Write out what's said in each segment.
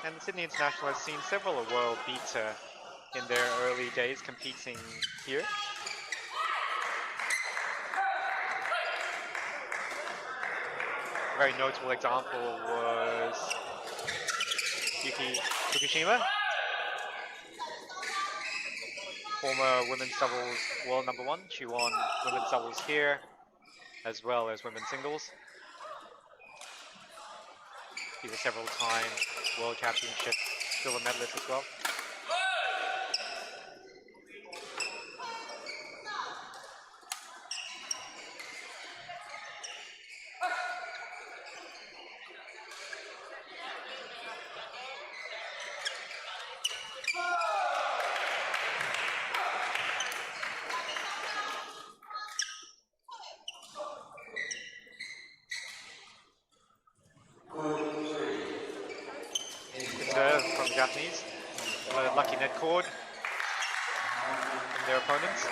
and the Sydney International has seen several a world beater in their early days competing here. A very notable example was Yuki Fukushima, former women's doubles world #1. She won women's doubles here as well as women's singles. She's a several-time world championship silver medalist as well. From the Japanese, a lucky net cord from their opponents.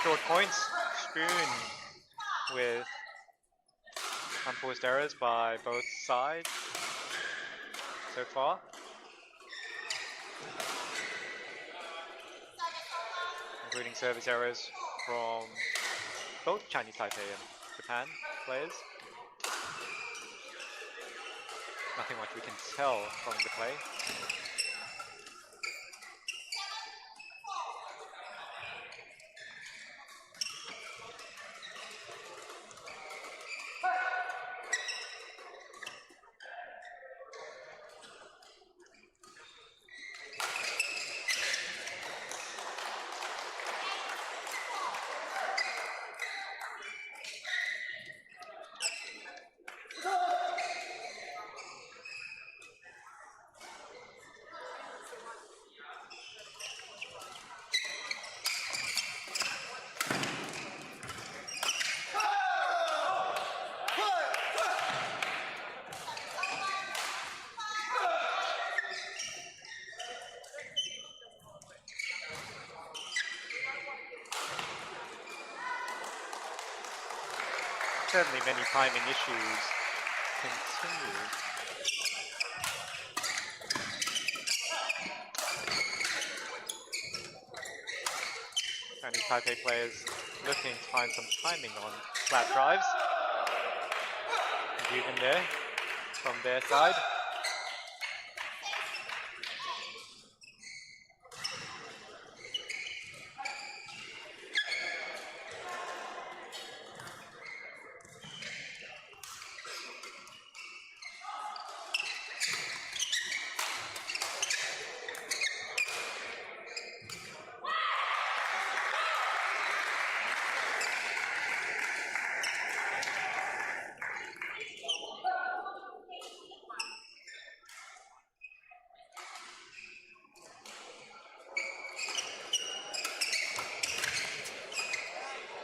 Short points, Spoon with unforced errors by both sides so far. Including service errors from both Chinese Taipei and Japan players. Nothing much we can tell from the play. Certainly many timing issues continue. Chinese Taipei players looking to find some timing on flat drives. And even there from their side.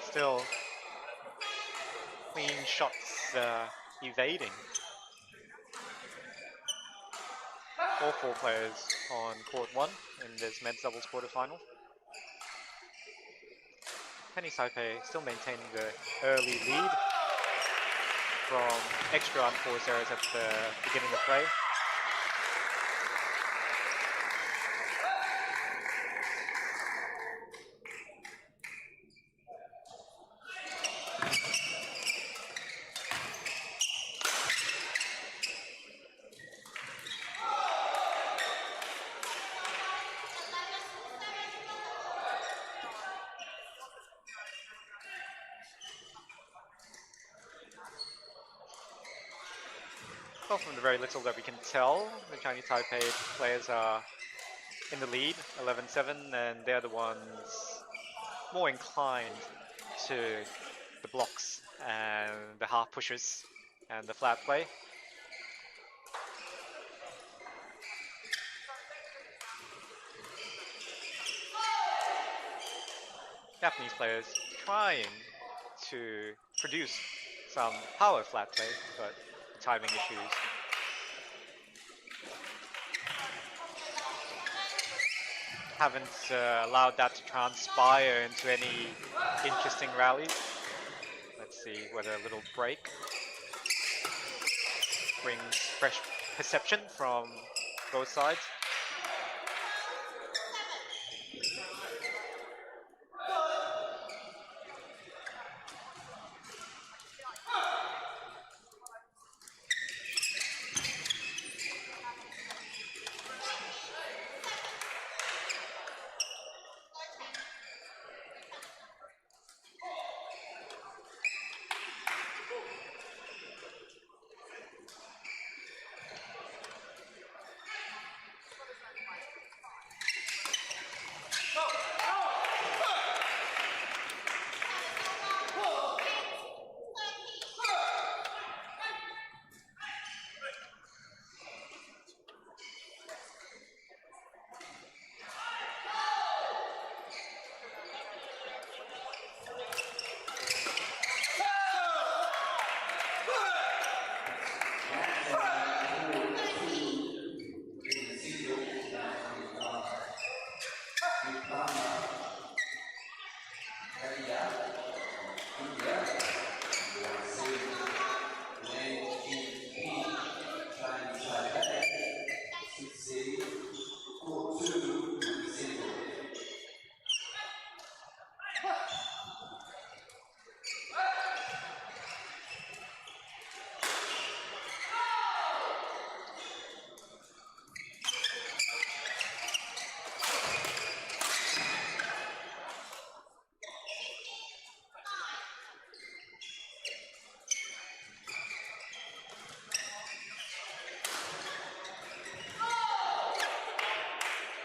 Still clean shots evading. all 4 players on court 1 in this men's doubles quarterfinal. Chinese Taipei still maintaining the early lead from extra unforced errors at the beginning of play. Well, from the very little that we can tell, the Chinese Taipei players are in the lead, 11-7, and they're the ones more inclined to the blocks and the half pushes and the flat play. Japanese players trying to produce some power flat play, but timing issues. Haven't allowed that to transpire into any interesting rallies. Let's see whether a little break brings fresh perception from both sides.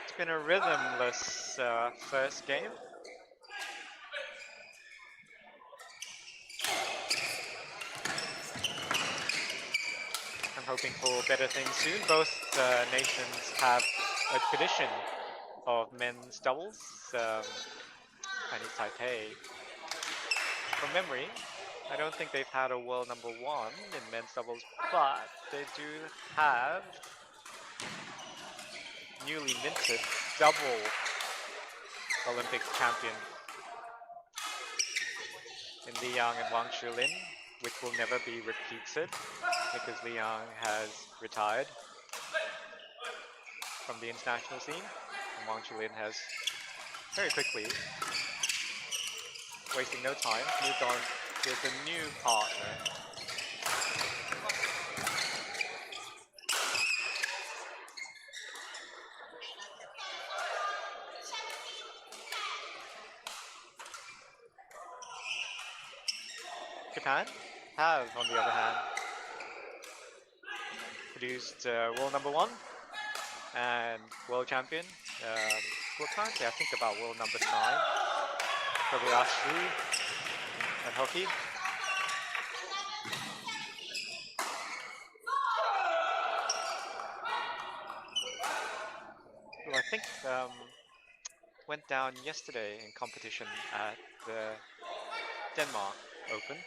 It's been a rhythmless first game. I'm hoping for better things soon. Both nations have a tradition of men's doubles. Chinese Taipei, from memory, I don't think they've had a world number 1 in men's doubles, but they do have newly minted double Olympic champion in Liang and Wang Shulin, which will never be repeated because Liang has retired from the international scene, and Wang Shulin has very quickly, wasting no time, moved on with a new partner. Japan have, on the other hand, produced world number 1 and world champion. Well, currently I think about world number 9, Kobayashi and Haruki. Who I think went down yesterday in competition at the Denmark Open,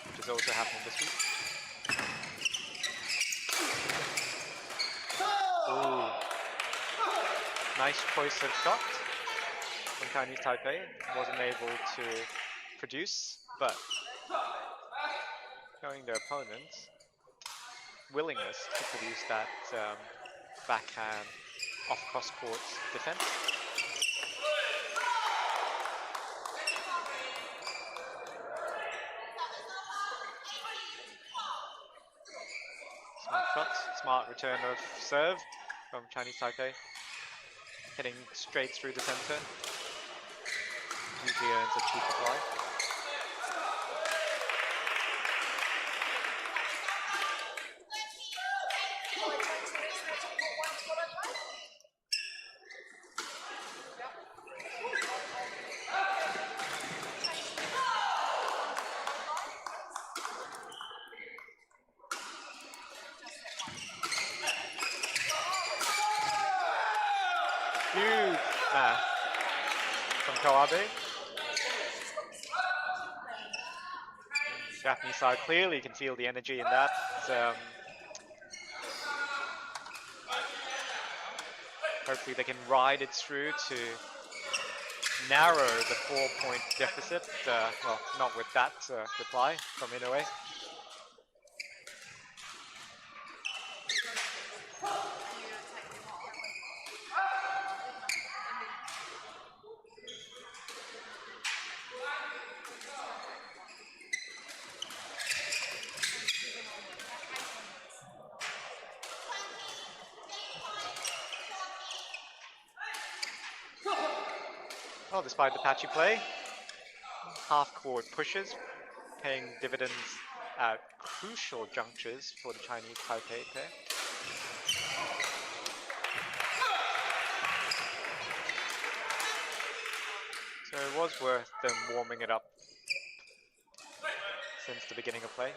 which is also happening this week. Nice choice of shot from Chinese Taipei. Wasn't able to produce, but showing their opponents willingness to produce that backhand off cross-court defense. Smart shots, smart return of serve from Chinese Taipei. Hitting straight through the center. Usually earns a cheap reply. Huge math from KAWABE. Japanese side clearly can feel the energy in that. Hopefully they can ride it through to narrow the 4-point deficit. Well, not with that reply from INOUE. Well, despite the patchy play, half-court pushes, paying dividends at crucial junctures for the Chinese Taipei pair. So it was worth them warming it up since the beginning of play.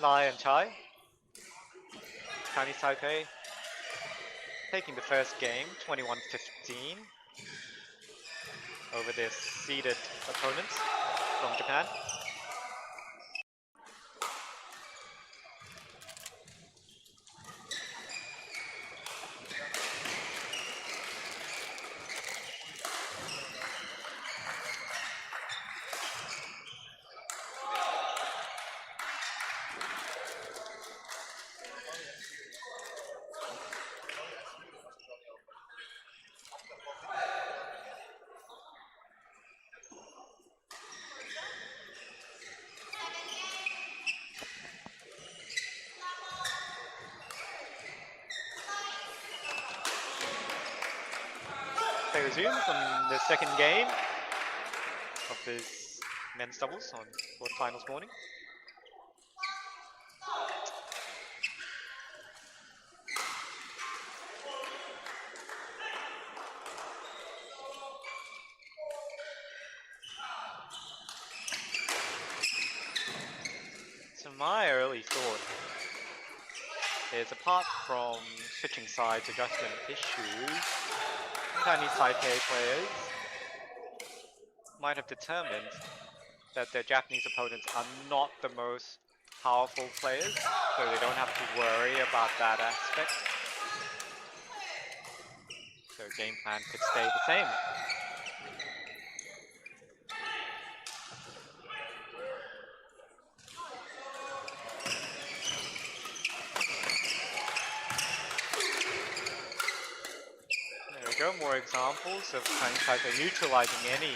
Lai and Chai. Chinese Taipei taking the first game, 21-15, over their seeded opponents from Japan. They resume from the second game of this men's doubles on quarterfinals morning. So my early thought is, apart from switching sides adjustment issues, Chinese Taipei players might have determined that their Japanese opponents are not the most powerful players, so they don't have to worry about that aspect. So game plan could stay the same. There we go, more examples of Chinese Taipei neutralizing any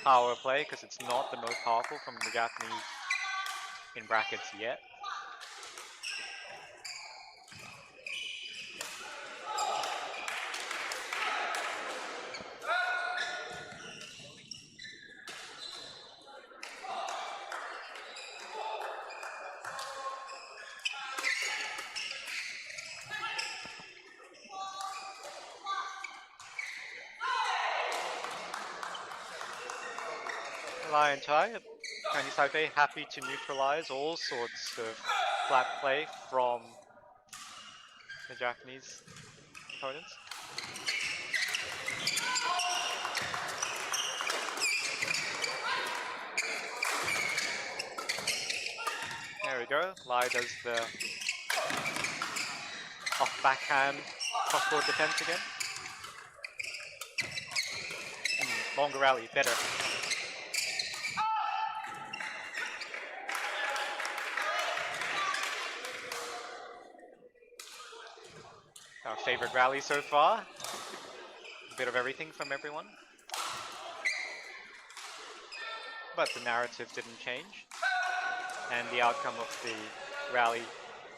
power play because it's not the most powerful from the Japanese in brackets yet. Lion Chai, Chinese Taipei happy to neutralize all sorts of flat play from the Japanese opponents. There we go. Lai does the off backhand cross-court defense again. Longer rally, better. Our favorite rally so far. A bit of everything from everyone. But the narrative didn't change. And the outcome of the rally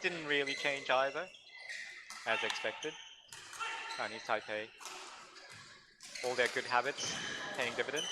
didn't really change either, as expected. Chinese Taipei, all their good habits paying dividends.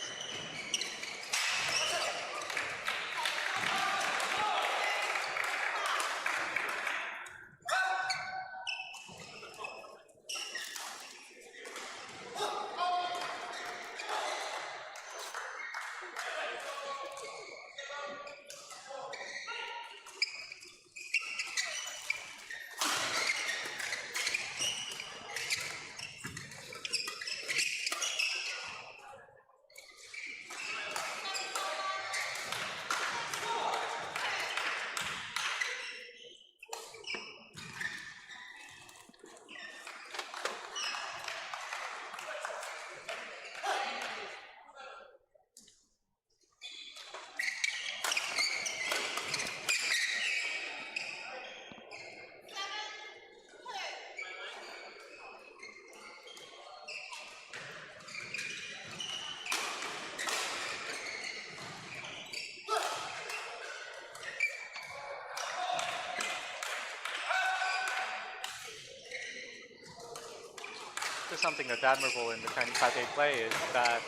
There's something that's admirable in the Chinese Taipei play is that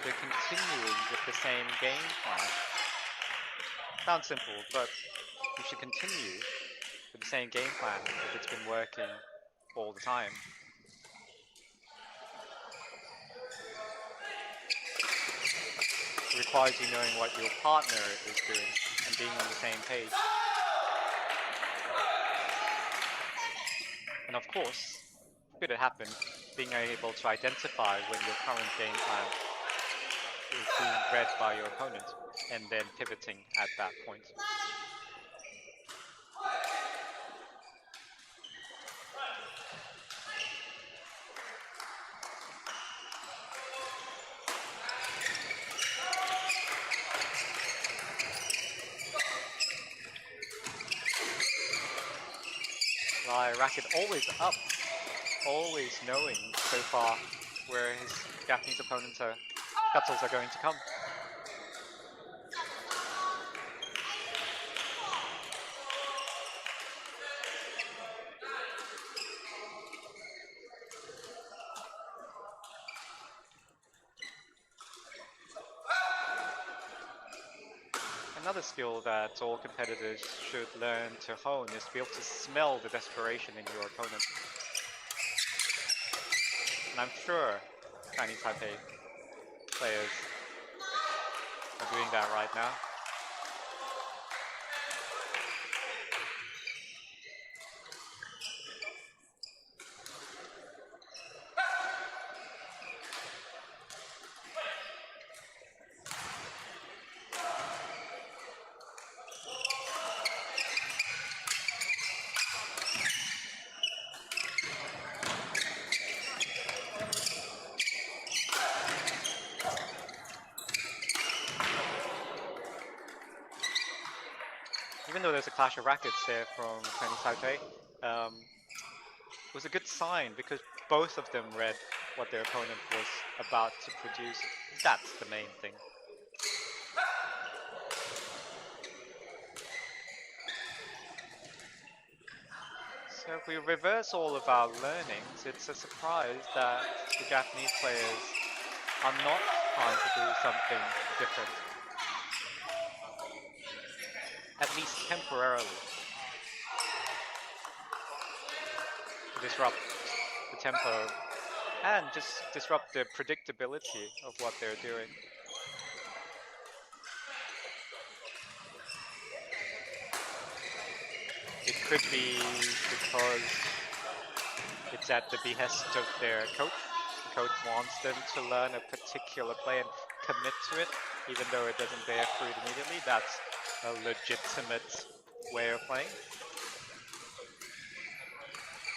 they're continuing with the same game plan. Sounds simple, but you should continue with the same game plan if it's been working all the time. It requires you knowing what your partner is doing and being on the same page. And of course, could it happen, being able to identify when your current game plan is being read by your opponent and then pivoting at that point. Lai racket always up, always knowing so far where his Japanese opponents are, shuttles are going to come. Another skill that all competitors should learn to hone is to be able to smell the desperation in your opponent. And I'm sure Chinese Taipei players are doing that right now. Even though there's a clash of rackets there from Chinese Taipei, it was a good sign because both of them read what their opponent was about to produce. That's the main thing. So if we reverse all of our learnings, it's a surprise that the Japanese players are not trying to do something different. At least temporarily. To disrupt the tempo and just disrupt the predictability of what they're doing. It could be because it It's at the behest of their coach. The coach wants them to learn a particular play and commit to it, even though it doesn't bear fruit immediately. That's a legitimate way of playing.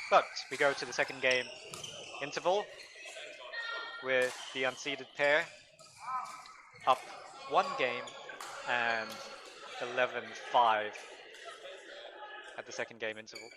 But we go to the second game interval with the unseeded pair up 1 game and 11-5 at the second game interval.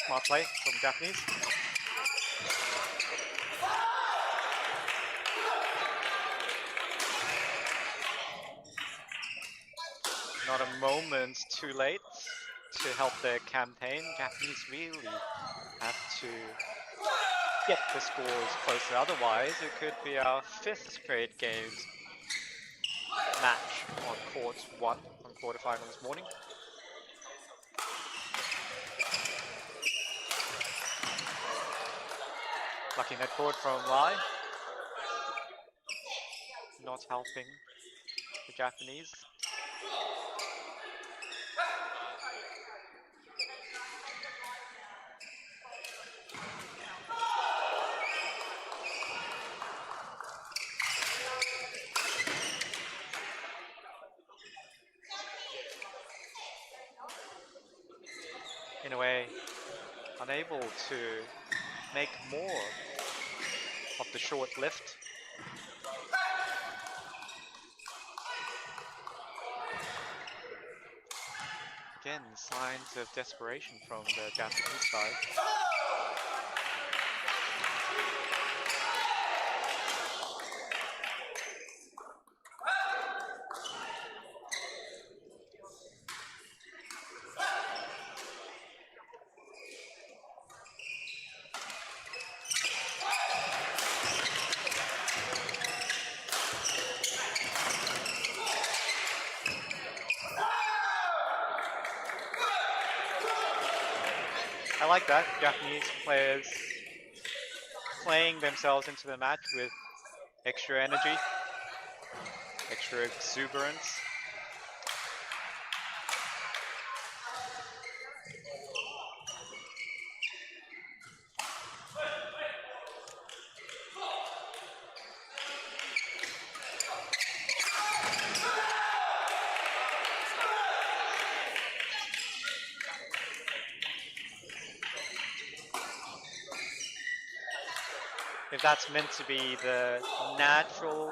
Smart play from Japanese. Not a moment too late to help their campaign. Japanese really have to get the scores closer. Otherwise, it could be our 5th straight games match on court 1 on quarterfinal this morning. Lucky net forward from Lai. Not helping the Japanese. INOUE unable to make more of the short lift. Again, signs of desperation from the Japanese side. I like that. Japanese players playing themselves into the match with extra energy, extra exuberance. If that's meant to be the natural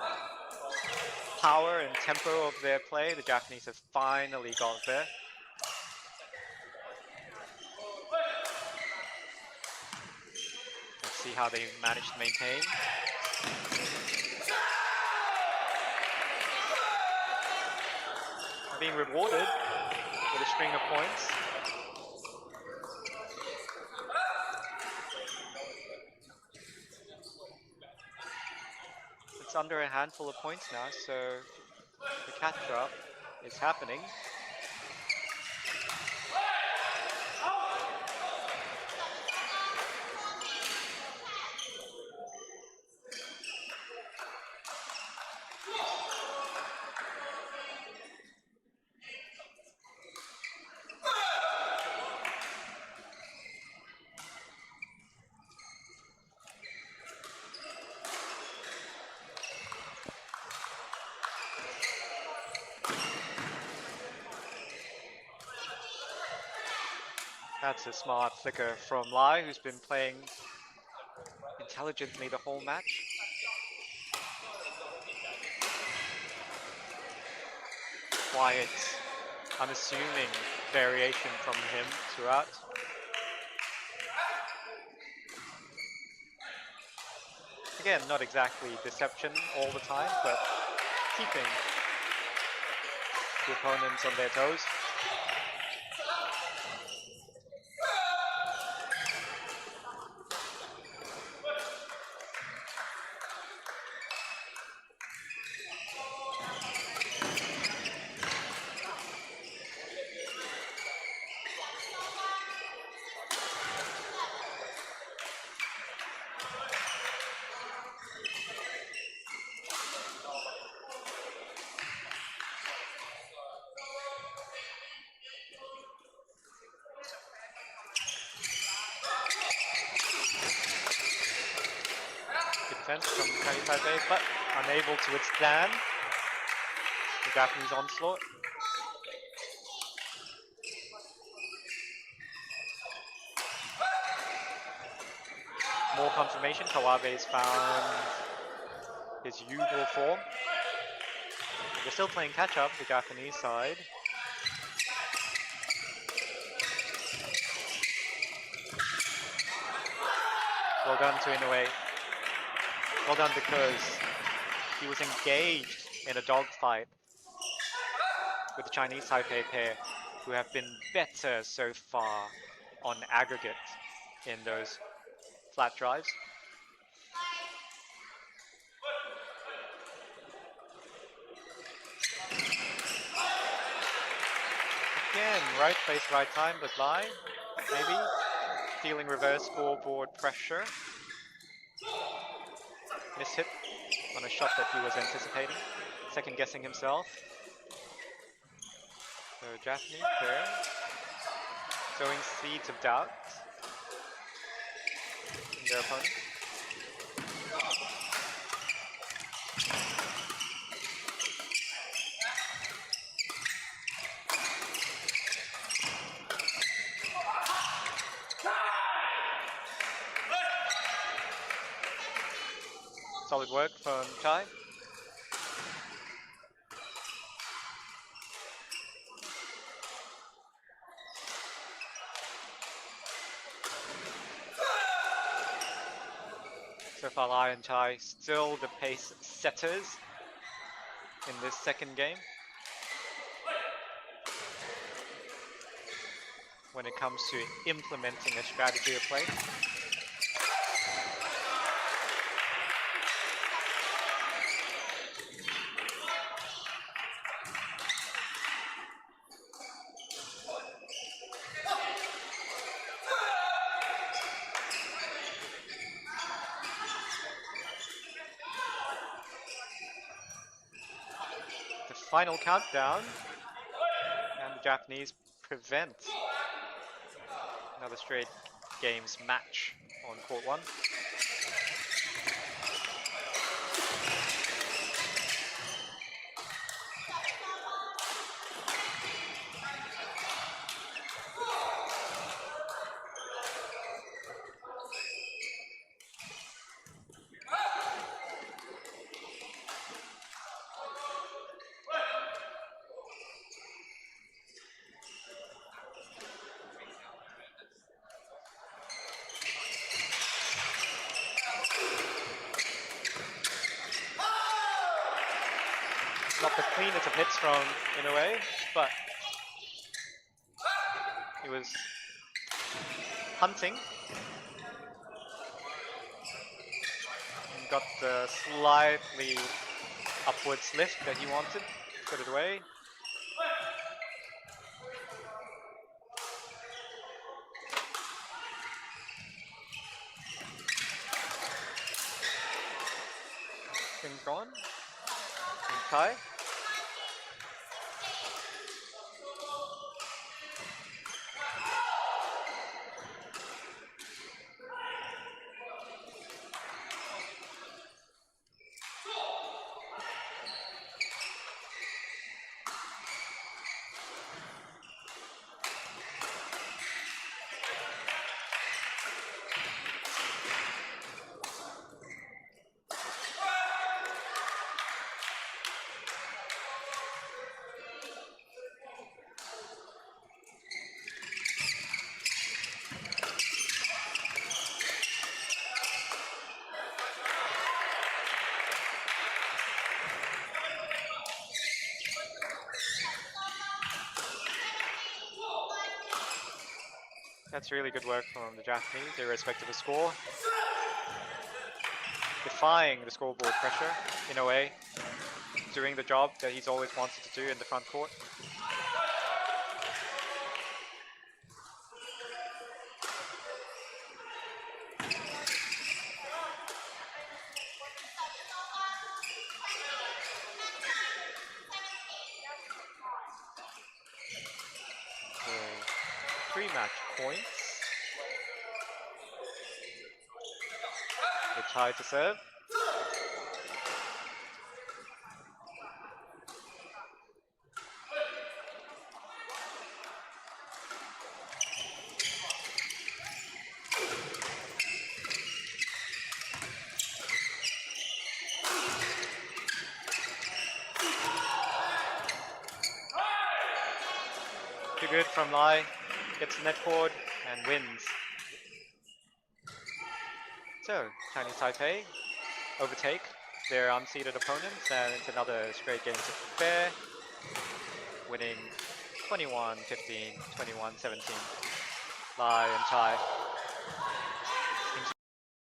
power and tempo of their play, the Japanese have finally got there. Let's see how they manage to maintain. Being rewarded with a string of points. It's under a handful of points now, so the catch-up is happening. That's a smart flicker from Lai, who's been playing intelligently the whole match. Quiet, unassuming variation from him throughout. Again, not exactly deception all the time, but keeping the opponents on their toes. Defense from Chinese Taipei, but unable to withstand the Japanese onslaught. More confirmation, Kawabe's found his usual form. They're still playing catch up, the Japanese side. Well done to INOUE. Well done because he was engaged in a dogfight with the Chinese Taipei pair, who have been better so far on aggregate in those flat drives. Again, right place, right time, but LAI, maybe feeling reverse scoreboard pressure. Mishit on a shot that he was anticipating, second guessing himself. So Japanese pair sowing seeds of doubt in their opponent. Solid work from Chai. So far, LAI and Chai still the pace setters in this second game. When it comes to implementing a strategy of play. The final countdown, and the Japanese prevent another straight games match on court 1. Not the cleanest of hits from INOUE, but he was hunting and got the slightly upwards lift that he wanted. Put it away. Things gone. And Chai. That's really good work from the Japanese, irrespective of score. Defying the scoreboard pressure, in a way. Doing the job that he's always wanted to do in the front court. So, 3 match points. The tie to serve. Too good from Lai. Gets the net cord and wins. So, Chinese Taipei overtake their unseeded opponents, and it's another straight game to fair, winning 21-15, 21-17. Lai and tie